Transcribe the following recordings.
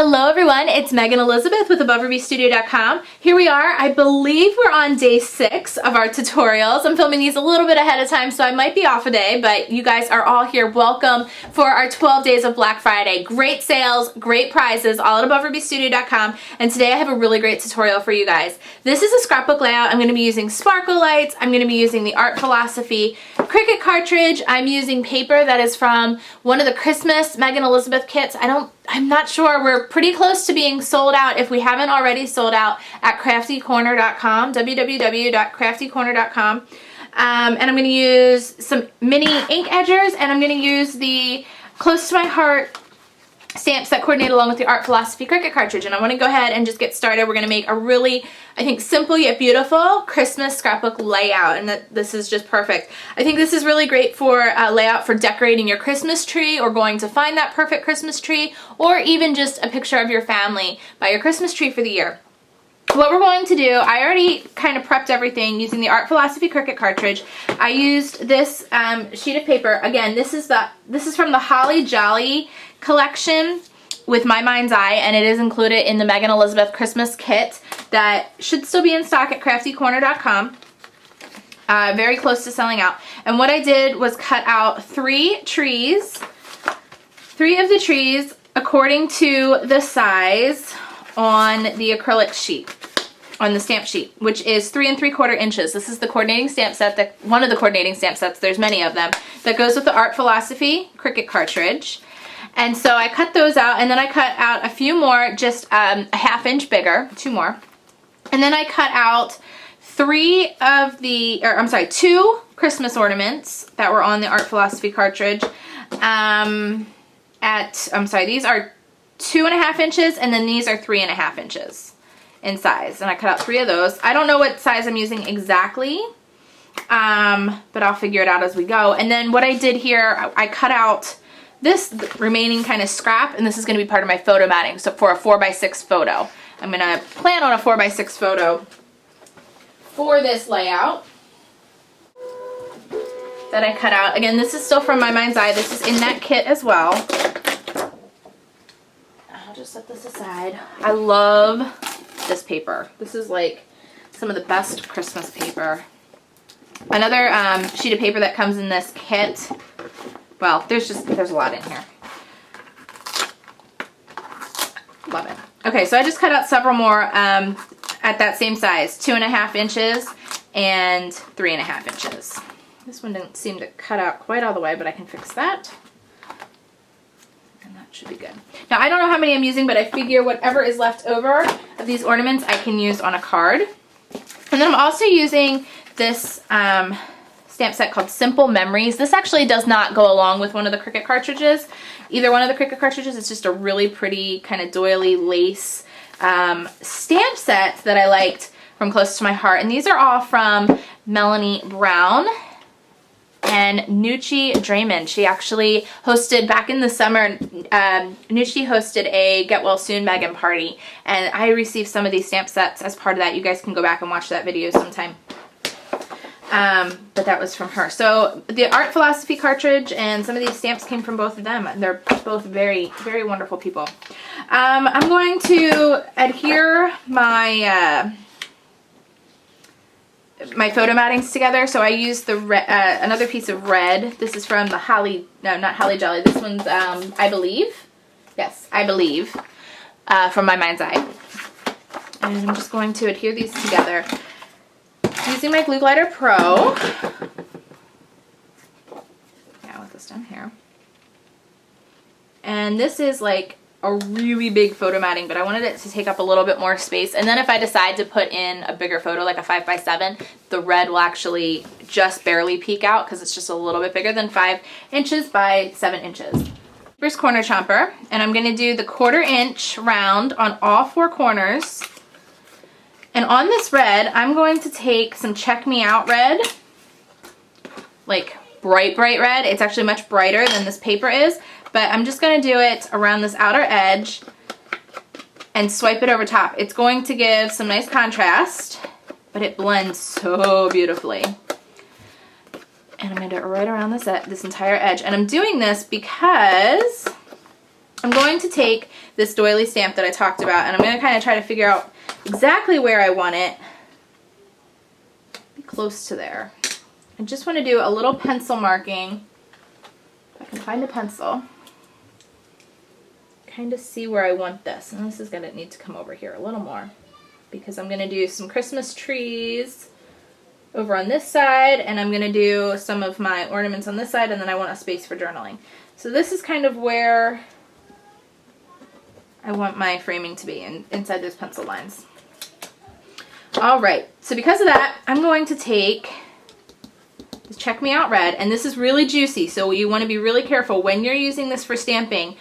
Hello everyone, it's Megan Elizabeth with AboveRubyStudio.com. Here we are. I believe we're on day 6 of our tutorials. I'm filming these a little bit ahead of time, so I might be off a day, but you guys are all here. Welcome for our 12 days of Black Friday. Great sales, great prizes, all at AboveRubyStudio.com, and today I have a really great tutorial for you guys. This is a scrapbook layout. I'm going to be using sparkle lights. I'm going to be using the Art Philosophy Cricut cartridge. I'm using paper that is from one of the Christmas Megan Elizabeth kits. I'm not sure. We're pretty close to being sold out if we haven't already sold out at craftycorner.com, www.craftycorner.com. And I'm going to use some mini ink edgers, and I'm going to use the Close to My Heart stamps that coordinate along with the Art Philosophy Cricut cartridge. And I want to go ahead and just get started. We're going to make a really, I think, simple yet beautiful Christmas scrapbook layout, and this is just perfect. I think this is really great for layout for decorating your Christmas tree, or going to find that perfect Christmas tree, or even just a picture of your family by your Christmas tree for the year. What we're going to do, I already kind of prepped everything using the Art Philosophy Cricut cartridge. I used this sheet of paper. Again, this is from the Holly Jolly collection with My Mind's Eye, and it is included in the Megan Elizabeth Christmas kit that should still be in stock at craftycorner.com. Very close to selling out. And what I did was cut out three of the trees according to the size on the acrylic sheet, on the stamp sheet, which is 3 3/4 inches. This is the coordinating stamp set, one of the coordinating stamp sets, there's many of them, that goes with the Art Philosophy Cricut cartridge. And so I cut those out, and then I cut out a few more, just a 1/2 inch bigger, 2 more. And then I cut out 2 Christmas ornaments that were on the Art Philosophy cartridge. These are 2.5 inches, and then these are 3.5 inches in size. And I cut out 3 of those. I don't know what size I'm using exactly, but I'll figure it out as we go. And then what I did here, I cut out this remaining kind of scrap, and this is going to be part of my photo matting, so for a 4x6 photo. I'm going to plan on a 4x6 photo for this layout that I cut out. Again, this is still from My Mind's Eye. This is in that kit as well. I'll just set this aside. I love this paper. This is like some of the best Christmas paper. Another sheet of paper that comes in this kit. Well, there's a lot in here. Love it. Okay, so I just cut out several more at that same size, 2.5 inches and 3.5 inches. This one didn't seem to cut out quite all the way, but I can fix that. And that should be good. Now, I don't know how many I'm using, but I figure whatever is left over of these ornaments I can use on a card. And then I'm also using this stamp set called Simple Memories. This actually does not go along with one of the Cricut cartridges. Either one of the Cricut cartridges. It's just a really pretty kind of doily lace stamp set that I liked from Close to My Heart. And these are all from Melanie Brown and Nucci Draymond. She actually hosted, back in the summer, Nucci hosted a Get Well Soon Megan party, and I received some of these stamp sets as part of that. You guys can go back and watch that video sometime. But that was from her. So the Art Philosophy cartridge and some of these stamps came from both of them. They're both very, very wonderful people. I'm going to adhere my my photo mattings together. So I used the another piece of red. This is from the not Holly Jolly. This one's I Believe. Yes, I Believe, from My Mind's Eye. And I'm just going to adhere these together using my Glue Glider Pro. Yeah, with this down here. And this is like a really big photo matting, but I wanted it to take up a little bit more space. And then if I decide to put in a bigger photo, like a 5x7, the red will actually just barely peek out because it's just a little bit bigger than 5 inches by 7 inches. Here's Corner Chomper, and I'm going to do the 1/4 inch round on all 4 corners. And on this red, I'm going to take some Check Me Out red, like bright, bright red. It's actually much brighter than this paper is, but I'm just going to do it around this outer edge and swipe it over top. It's going to give some nice contrast, but it blends so beautifully. And I'm going to do it right around this entire edge. And I'm doing this because I'm going to take this doily stamp that I talked about, and I'm going to kind of try to figure out exactly where I want it. Be close to there. I just want to do a little pencil marking. If I can find a pencil. Kind of see where I want this. And this is going to need to come over here a little more, because I'm going to do some Christmas trees over on this side, and I'm going to do some of my ornaments on this side, and then I want a space for journaling. So this is kind of where I want my framing to be, inside those pencil lines. All right, so because of that, I'm going to take this Check Me Out Red, and this is really juicy, so you want to be really careful when you're using this for stamping.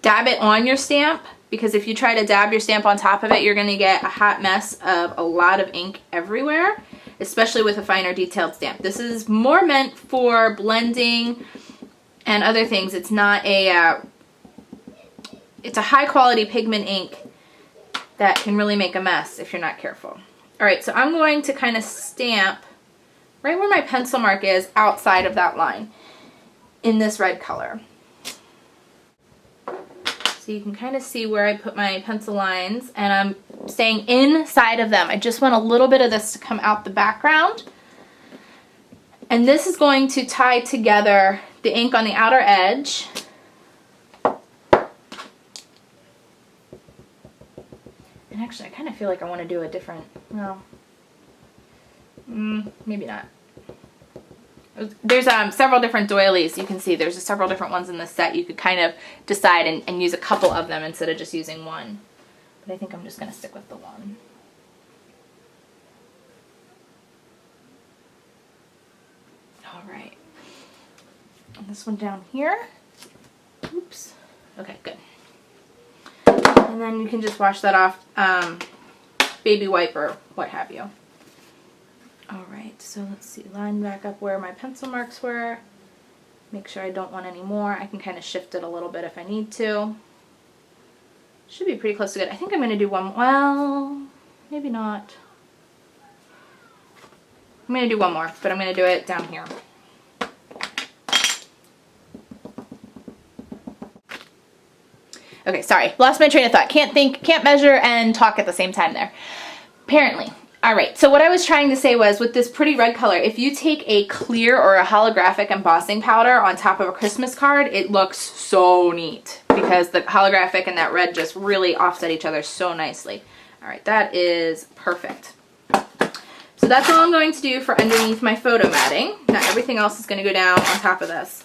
Dab it on your stamp, because if you try to dab your stamp on top of it, you're going to get a hot mess of a lot of ink everywhere, especially with a finer detailed stamp. This is more meant for blending and other things. It's not a it's a high quality pigment ink that can really make a mess if you're not careful. All right, so I'm going to kind of stamp right where my pencil mark is outside of that line in this red color. So you can kind of see where I put my pencil lines, and I'm staying inside of them. I just want a little bit of this to come out the background. And this is going to tie together the ink on the outer edge. And actually, I kind of feel like I want to do a different, well, maybe not. There's several different doilies. You can see there's several different ones in this set. You could kind of decide and use a couple of them instead of just using one. But I think I'm just going to stick with the one. All right. And this one down here. Oops. Okay, good. And then you can just wash that off, baby wipe or what have you. Alright, so let's see, line back up where my pencil marks were. Make sure I don't want any more. I can kind of shift it a little bit if I need to. Should be pretty close to good. I think I'm going to do one, well, maybe not. I'm going to do one more, but I'm going to do it down here. Okay, sorry, lost my train of thought. Can't think, can't measure, and talk at the same time there. Apparently. All right, so what I was trying to say was, with this pretty red color, if you take a clear or a holographic embossing powder on top of a Christmas card, it looks so neat, because the holographic and that red just really offset each other so nicely. All right, that is perfect. So that's all I'm going to do for underneath my photo matting. Now everything else is going to go down on top of this.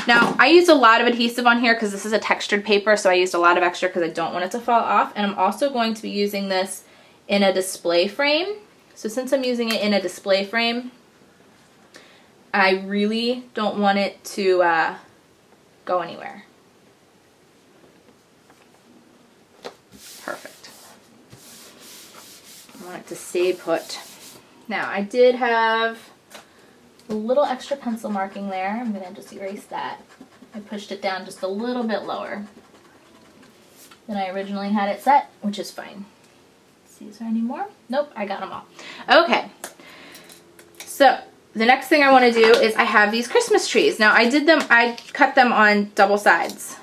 Now, I used a lot of adhesive on here because this is a textured paper, so I used a lot of extra because I don't want it to fall off. And I'm also going to be using this in a display frame. So since I'm using it in a display frame, I really don't want it to go anywhere. Perfect. I want it to stay put. Now, I did have a little extra pencil marking there. I'm going to just erase that. I pushed it down just a little bit lower than I originally had it set, which is fine. Let's see, is there any more? Nope, I got them all. Okay, so the next thing I want to do is I have these Christmas trees. Now I cut them on double sides.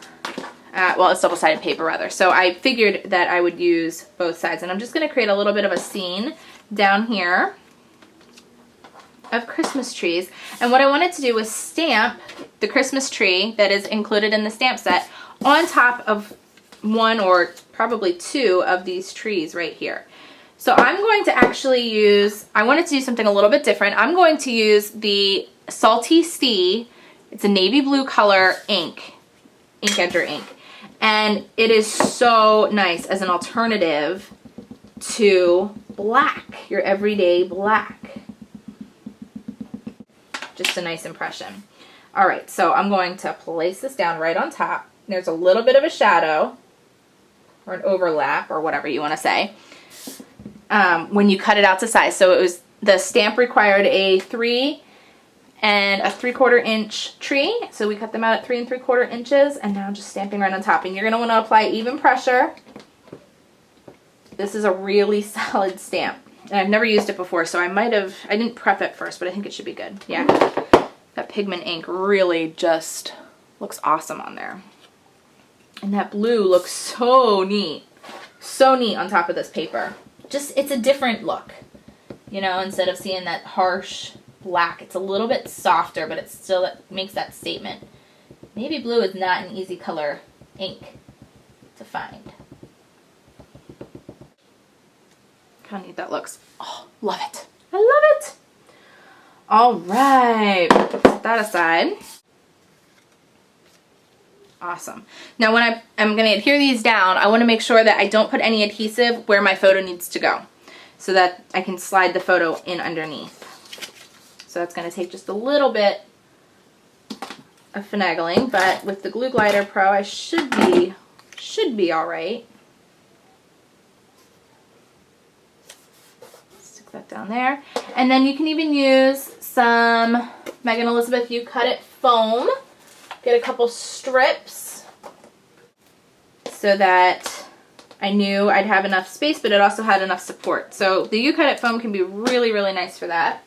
Well, it's double-sided paper rather. So I figured that I would use both sides, and I'm just going to create a little bit of a scene down here of Christmas trees. And what I wanted to do was stamp the Christmas tree that is included in the stamp set on top of one or probably two of these trees right here. So I'm going to actually use, I wanted to do something a little bit different. I'm going to use the Salty Sea. It's a navy blue color ink edger ink. And it is so nice as an alternative to black, your everyday black. Just a nice impression. All right, so I'm going to place this down right on top. There's a little bit of a shadow or an overlap or whatever you want to say when you cut it out to size. So it was, the stamp required a 3 and a 3/4 inch tree. So we cut them out at 3 3/4 inches, and now I'm just stamping right on top. And you're going to want to apply even pressure. This is a really solid stamp. And I've never used it before, so I didn't prep it first, but I think it should be good. Yeah, that pigment ink really just looks awesome on there. And that blue looks so neat. So neat on top of this paper. Just, it's a different look. You know, instead of seeing that harsh black, it's a little bit softer, but it still makes that statement. Navy blue is not an easy color ink to find. How neat that looks. Oh, love it. I love it. All right, set that aside. Awesome. Now when I'm going to adhere these down, I want to make sure that I don't put any adhesive where my photo needs to go so that I can slide the photo in underneath. So that's going to take just a little bit of finagling, but with the Glue Glider Pro, I should be all right. Stick that down there. And then you can even use some Megan Elizabeth You Cut It foam. Get a couple strips so that I knew I'd have enough space, but it also had enough support. So the You Cut It foam can be really, really nice for that.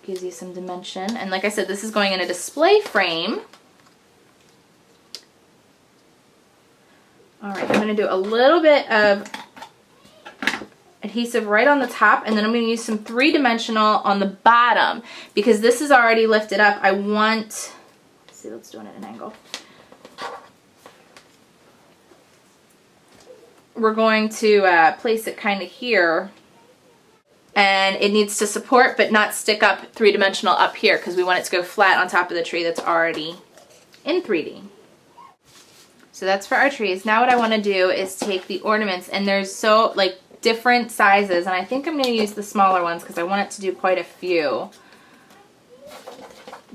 Gives you some dimension. And like I said, this is going in a display frame. All right, I'm going to do a little bit of adhesive right on the top, and then I'm going to use some 3-dimensional on the bottom because this is already lifted up. I want, let's see, let's do it at an angle. We're going to place it kind of here, and it needs to support but not stick up 3-dimensional up here because we want it to go flat on top of the tree that's already in 3D. So that's for our trees. Now what I want to do is take the ornaments, and there's so like different sizes, and I think I'm going to use the smaller ones because I want it to do quite a few.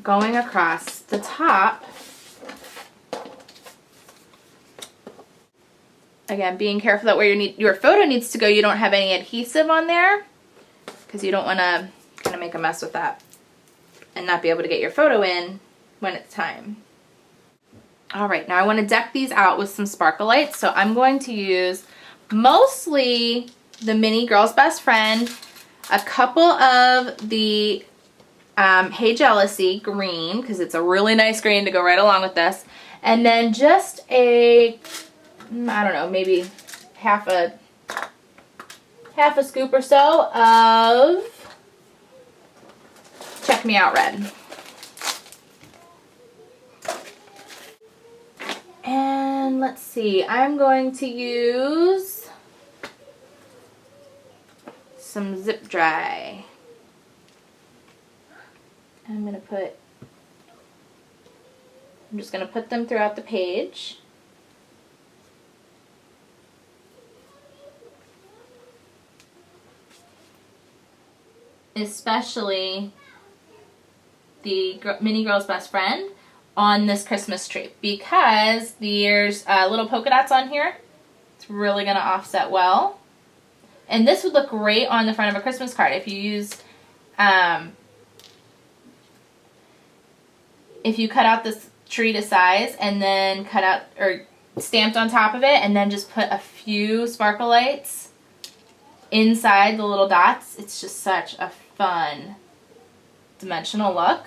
Going across the top. Again, being careful that where your photo needs to go, you don't have any adhesive on there because you don't want to kind of make a mess with that and not be able to get your photo in when it's time. All right, now I want to deck these out with some sparkle lights, so I'm going to use mostly the mini Girl's Best Friend, a couple of the Hey Jealousy green, because it's a really nice green to go right along with this, and then just a, I don't know, maybe half a scoop or so of Check Me Out Red. And let's see, I'm going to use some Zip Dry. I'm just going to put them throughout the page. Especially the Mini Girl's Best Friend on this Christmas tree because there's little polka dots on here. It's really going to offset well. And this would look great on the front of a Christmas card if you use, if you cut out this tree to size and then cut out or stamped on top of it and then just put a few sparkle lights inside the little dots. It's just such a fun dimensional look.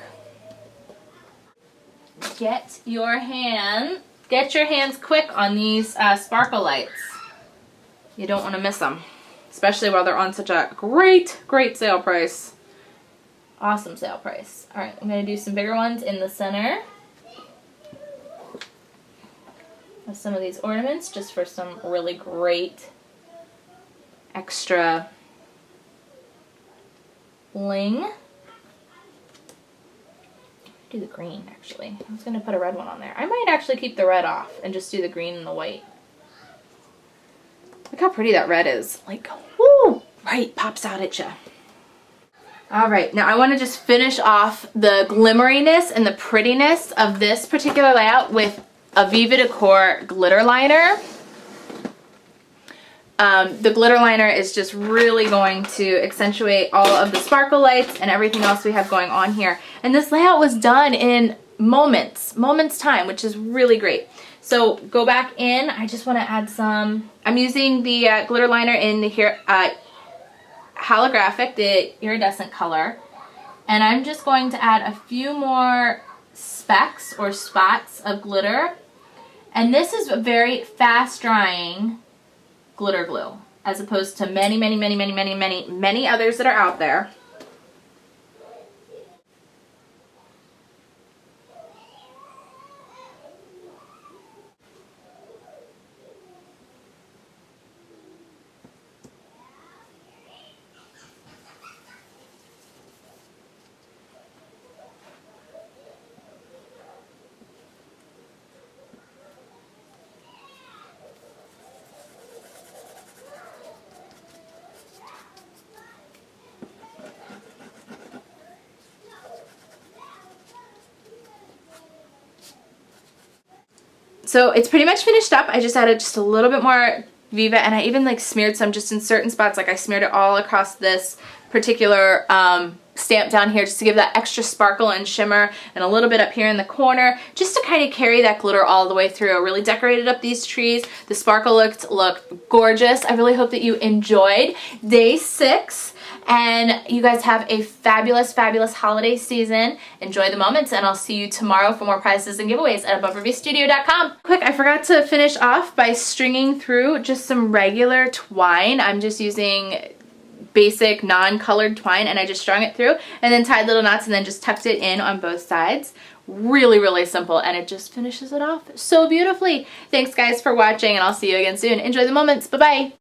Get your hands quick on these sparkle lights. You don't want to miss them, especially while they're on such a great sale price. Awesome sale price. All right, I'm going to do some bigger ones in the center of some of these ornaments just for some really great extra bling. Do the green actually. I was going to put a red one on there. I might actually keep the red off and just do the green and the white. Look how pretty that red is. Like, whoo, right, pops out at you. All right, now I want to just finish off the glimmeriness and the prettiness of this particular layout with a Viva Decor glitter liner. The glitter liner is just really going to accentuate all of the sparkle lights and everything else we have going on here. And this layout was done in moments time, which is really great. So go back in. I just want to add some, I'm using the glitter liner in the holographic, the iridescent color. And I'm just going to add a few more specks or spots of glitter. And this is a very fast drying glitter glue, as opposed to many others that are out there. So it's pretty much finished up. I just added just a little bit more Viva, and I even like smeared some just in certain spots. Like I smeared it all across this particular stamp down here just to give that extra sparkle and shimmer, and a little bit up here in the corner just to kind of carry that glitter all the way through. I really decorated up these trees. The sparkle looked gorgeous. I really hope that you enjoyed day 6. And you guys have a fabulous holiday season. Enjoy the moments, and I'll see you tomorrow for more prizes and giveaways at abovereviewstudio.com. Quick, I forgot to finish off by stringing through just some regular twine. I'm just using basic non-colored twine, and I just strung it through and then tied little knots and then just tucked it in on both sides. Really simple, and it just finishes it off so beautifully. Thanks guys for watching, and I'll see you again soon. Enjoy the moments. Bye-bye.